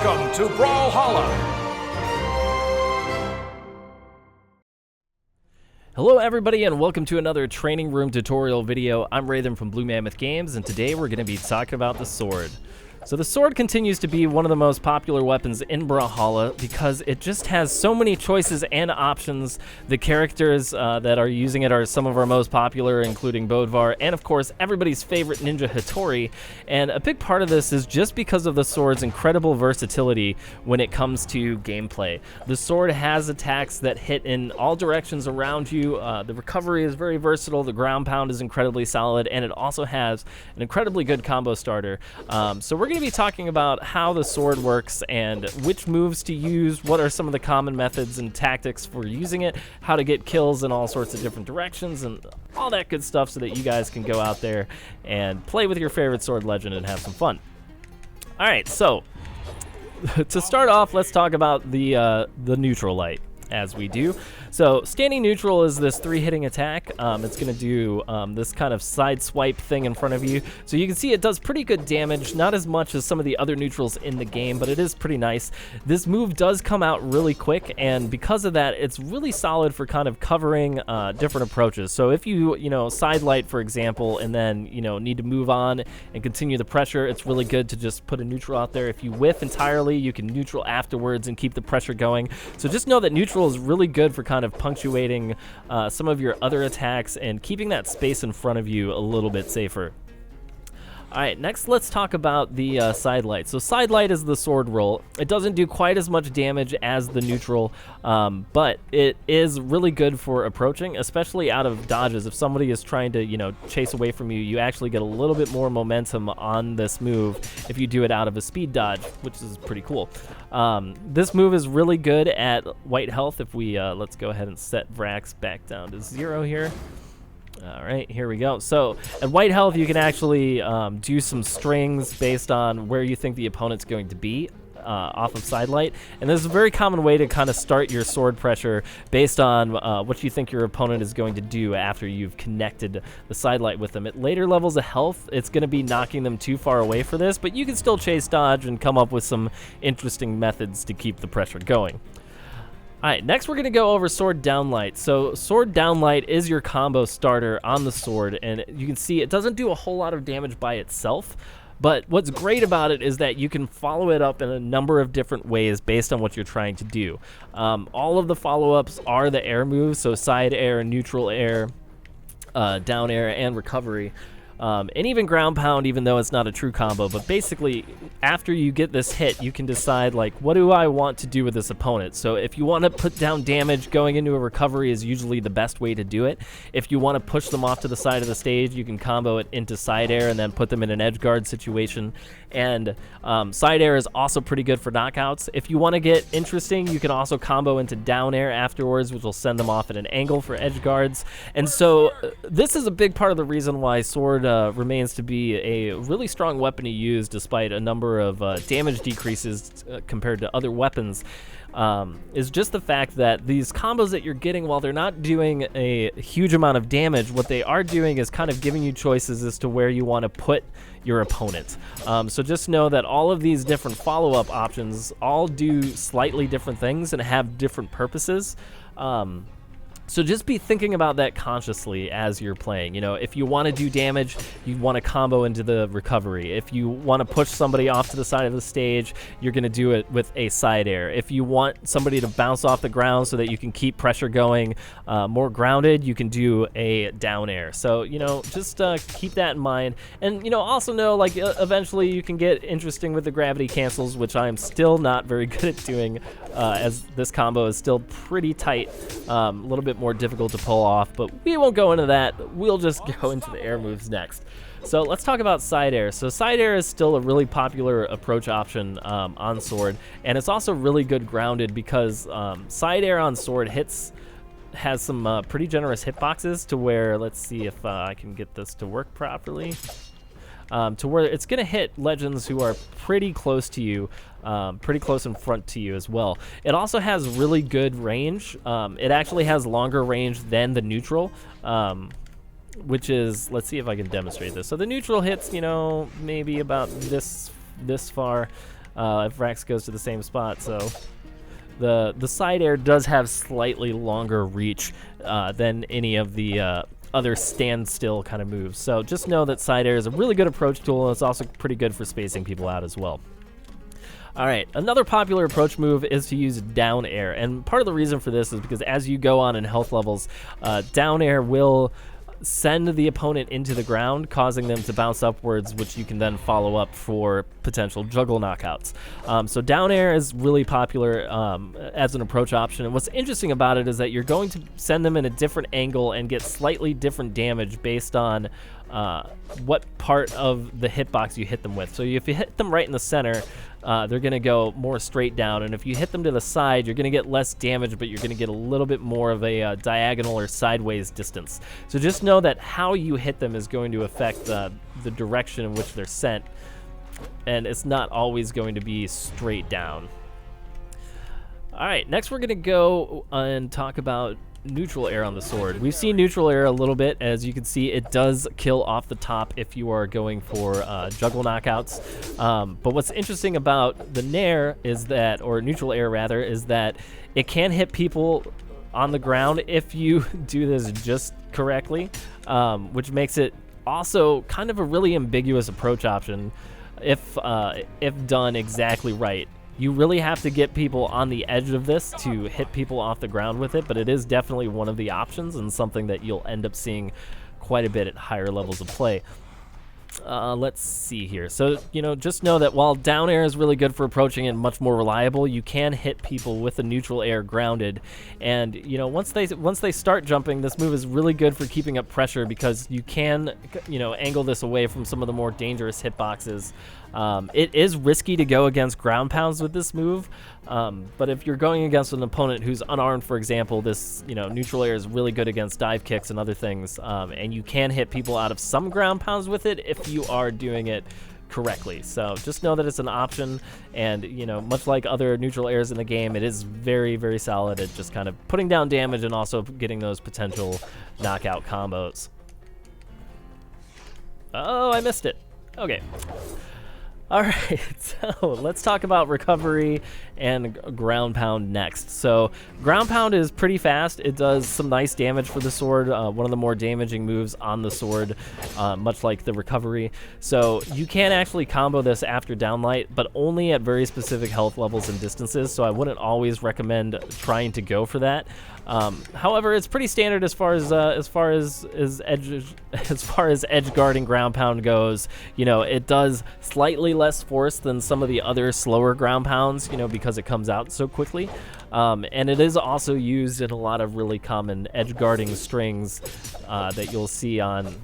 Welcome to Brawlhalla! Hello everybody and welcome to another training room tutorial video. I'm Raidhyn from Blue Mammoth Games, and today we're going to be talking about the sword. So the sword continues to be one of the most popular weapons in Brawlhalla because it just has so many choices and options. The characters that are using it are some of our most popular, including Bodvar, and of course everybody's favorite ninja Hattori. And a big part of this is just because of the sword's incredible versatility when it comes to gameplay. The sword has attacks that hit in all directions around you. The recovery is very versatile, the ground pound is incredibly solid, and it also has an incredibly good combo starter. So we're going to be talking about how the sword works and which moves to use, what are some of the common methods and tactics for using it, how to get kills in all sorts of different directions, and all that good stuff so that you guys can go out there and play with your favorite sword legend and have some fun. Alright, so to start off, let's talk about the neutral light, as we do. So standing neutral is this 3-hitting attack. It's going to do this kind of side swipe thing in front of you. So you can see it does pretty good damage, not as much as some of the other neutrals in the game, but it is pretty nice. This move does come out really quick, and because of that, it's really solid for kind of covering different approaches. So if you side light, for example, and then need to move on and continue the pressure, it's really good to just put a neutral out there. If you whiff entirely, you can neutral afterwards and keep the pressure going. So just know that neutral is really good for kind of punctuating some of your other attacks and keeping that space in front of you a little bit safer. Alright, next let's talk about the side light. So side light is the sword roll. It doesn't do quite as much damage as the neutral, but it is really good for approaching, especially out of dodges. If somebody is trying to, chase away from you, you actually get a little bit more momentum on this move if you do it out of a speed dodge, which is pretty cool. This move is really good at white health. If we, let's go ahead and set Vrax back down to 0 here. All right, here we go. So at white health, you can actually do some strings based on where you think the opponent's going to be off of side light. And this is a very common way to kind of start your sword pressure based on what you think your opponent is going to do after you've connected the side light with them. At later levels of health, it's going to be knocking them too far away for this, but you can still chase dodge and come up with some interesting methods to keep the pressure going. Alright, next we're going to go over sword downlight. So sword downlight is your combo starter on the sword, and you can see it doesn't do a whole lot of damage by itself, but what's great about it is that you can follow it up in a number of different ways based on what you're trying to do. All of the follow-ups are the air moves, so side air, neutral air, down air, and recovery. And even ground pound, even though it's not a true combo. But basically, after you get this hit, you can decide, like, what do I want to do with this opponent? So if you want to put down damage, going into a recovery is usually the best way to do it. If you want to push them off to the side of the stage, you can combo it into side air and then put them in an edge guard situation. And side air is also pretty good for knockouts. If you want to get interesting, you can also combo into down air afterwards, which will send them off at an angle for edge guards. And so this is a big part of the reason why sword remains to be a really strong weapon to use despite a number of damage decreases compared to other weapons, is just the fact that these combos that you're getting, while they're not doing a huge amount of damage, what they are doing is kind of giving you choices as to where you want to put your opponent. So just know that all of these different follow-up options all do slightly different things and have different purposes. So just be thinking about that consciously as you're playing. If you want to do damage, you want to combo into the recovery. If you want to push somebody off to the side of the stage, you're going to do it with a side air. If you want somebody to bounce off the ground so that you can keep pressure going more grounded, you can do a down air. So, just keep that in mind. And, also know, like, eventually you can get interesting with the gravity cancels, which I am still not very good at doing, as this combo is still pretty tight, a little bit more difficult to pull off, but we won't go into that. We'll just go into the air moves next. So let's talk about side air. So side air is still a really popular approach option on sword, and it's also really good grounded because side air on sword has some pretty generous hitboxes to where, let's see if I can get this to work properly. To where it's going to hit legends who are pretty close to you, pretty close in front to you as well. It also has really good range. It actually has longer range than the neutral, which is, let's see if I can demonstrate this. So the neutral hits, maybe about this far. if Rex goes to the same spot. So the side air does have slightly longer reach than any of the other standstill kind of moves. So just know that side air is a really good approach tool, and it's also pretty good for spacing people out as well. All right, another popular approach move is to use down air, and part of the reason for this is because as you go on in health levels, down air will send the opponent into the ground, causing them to bounce upwards, which you can then follow up for potential juggle knockouts. So down air is really popular as an approach option, and what's interesting about it is that you're going to send them in a different angle and get slightly different damage based on what part of the hitbox you hit them with. So if you hit them right in the center, they're going to go more straight down, and if you hit them to the side, you're going to get less damage, but you're going to get a little bit more of a diagonal or sideways distance. So just know that how you hit them is going to affect the direction in which they're sent, and it's not always going to be straight down. All right, next we're going to go and talk about neutral air on the sword. We've seen neutral air a little bit. As you can see, it does kill off the top if you are going for juggle knockouts. But what's interesting about the nair is that, or neutral air rather, is that it can hit people on the ground if you do this just correctly, which makes it also kind of a really ambiguous approach option if done exactly right. You really have to get people on the edge of this to hit people off the ground with it, but it is definitely one of the options and something that you'll end up seeing quite a bit at higher levels of play. Let's see here. So, just know that while down air is really good for approaching and much more reliable, you can hit people with the neutral air grounded. And, once they start jumping, this move is really good for keeping up pressure because you can, angle this away from some of the more dangerous hitboxes. It is risky to go against ground pounds with this move, but if you're going against an opponent who's unarmed, for example, this neutral air is really good against dive kicks and other things, and you can hit people out of some ground pounds with it if you are doing it correctly. So just know that it's an option, and much like other neutral airs in the game, it is very, very solid at just kind of putting down damage and also getting those potential knockout combos. Oh, I missed it. Okay. All right, so let's talk about recovery and ground pound next. So ground pound is pretty fast. It does some nice damage for the sword, one of the more damaging moves on the sword, much like the recovery. So you can actually combo this after downlight, but only at very specific health levels and distances, so I wouldn't always recommend trying to go for that. However, it's pretty standard as far as edge guarding ground pound goes. It does slightly less force than some of the other slower ground pounds, because it comes out so quickly. And it is also used in a lot of really common edge guarding strings that you'll see on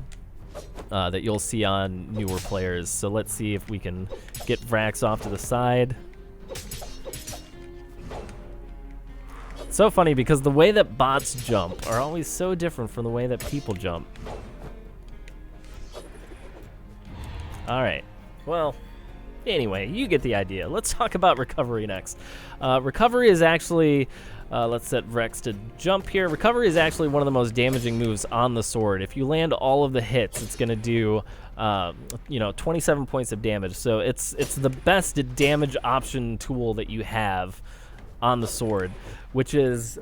newer players. So let's see if we can get Vrax off to the side. So funny because the way that bots jump are always so different from the way that people jump. All right. Well, anyway, you get the idea. Let's talk about recovery next. Recovery is actually, let's set Rex to jump here. Recovery is actually one of the most damaging moves on the sword. If you land all of the hits, it's going to do 27 points of damage. So it's the best damage option tool that you have on the sword, which is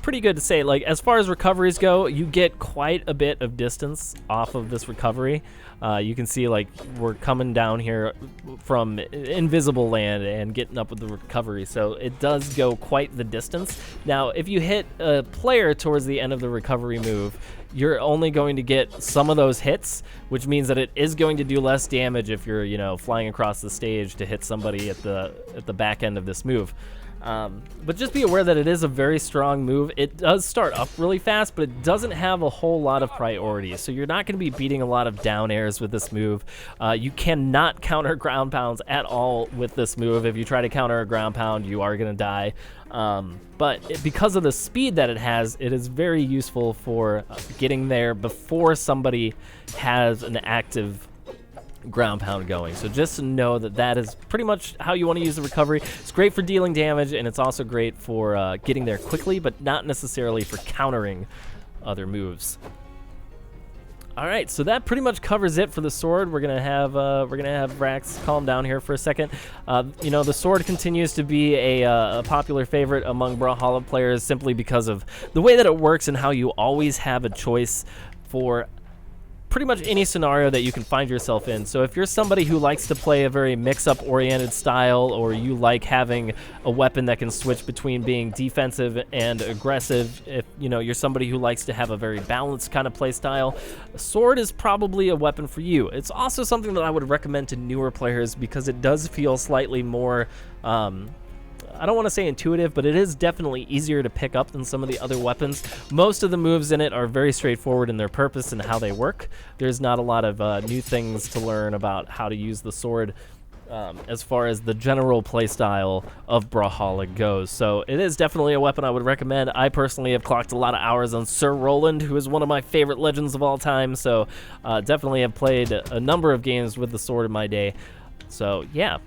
pretty good to say. Like, as far as recoveries go, you get quite a bit of distance off of this recovery. You can see, like, we're coming down here from invisible land and getting up with the recovery, so it does go quite the distance. Now, if you hit a player towards the end of the recovery move, you're only going to get some of those hits, which means that it is going to do less damage if you're flying across the stage to hit somebody at the back end of this move. But just be aware that it is a very strong move. It does start up really fast, but it doesn't have a whole lot of priority. So you're not going to be beating a lot of down airs with this move. You cannot counter ground pounds at all with this move. If you try to counter a ground pound, you are going to die. Because of the speed that it has, it is very useful for getting there before somebody has an active ground pound going. So just know that is pretty much how you want to use the recovery. It's great for dealing damage, and it's also great for getting there quickly, but not necessarily for countering other moves. All right, so that pretty much covers it for the sword. We're gonna have Rax calm down here for a second. You know, the sword continues to be a popular favorite among Brawlhalla players simply because of the way that it works and how you always have a choice for pretty much any scenario that you can find yourself in. So if you're somebody who likes to play a very mix-up oriented style, or you like having a weapon that can switch between being defensive and aggressive, if you know you're somebody who likes to have a very balanced kind of play style, a sword is probably a weapon for you. It's also something that I would recommend to newer players because it does feel slightly more I don't want to say intuitive, but it is definitely easier to pick up than some of the other weapons. Most of the moves in it are very straightforward in their purpose and how they work. There's not a lot of new things to learn about how to use the sword as far as the general playstyle of Brawlhalla goes. So it is definitely a weapon I would recommend. I personally have clocked a lot of hours on Sir Roland, who is one of my favorite legends of all time. So definitely have played a number of games with the sword in my day. So yeah.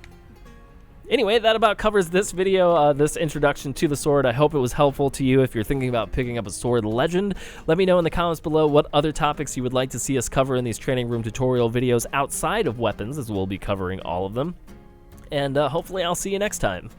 Anyway, that about covers this video, this introduction to the sword. I hope it was helpful to you if you're thinking about picking up a sword legend. Let me know in the comments below what other topics you would like to see us cover in these training room tutorial videos outside of weapons, as we'll be covering all of them. And hopefully I'll see you next time.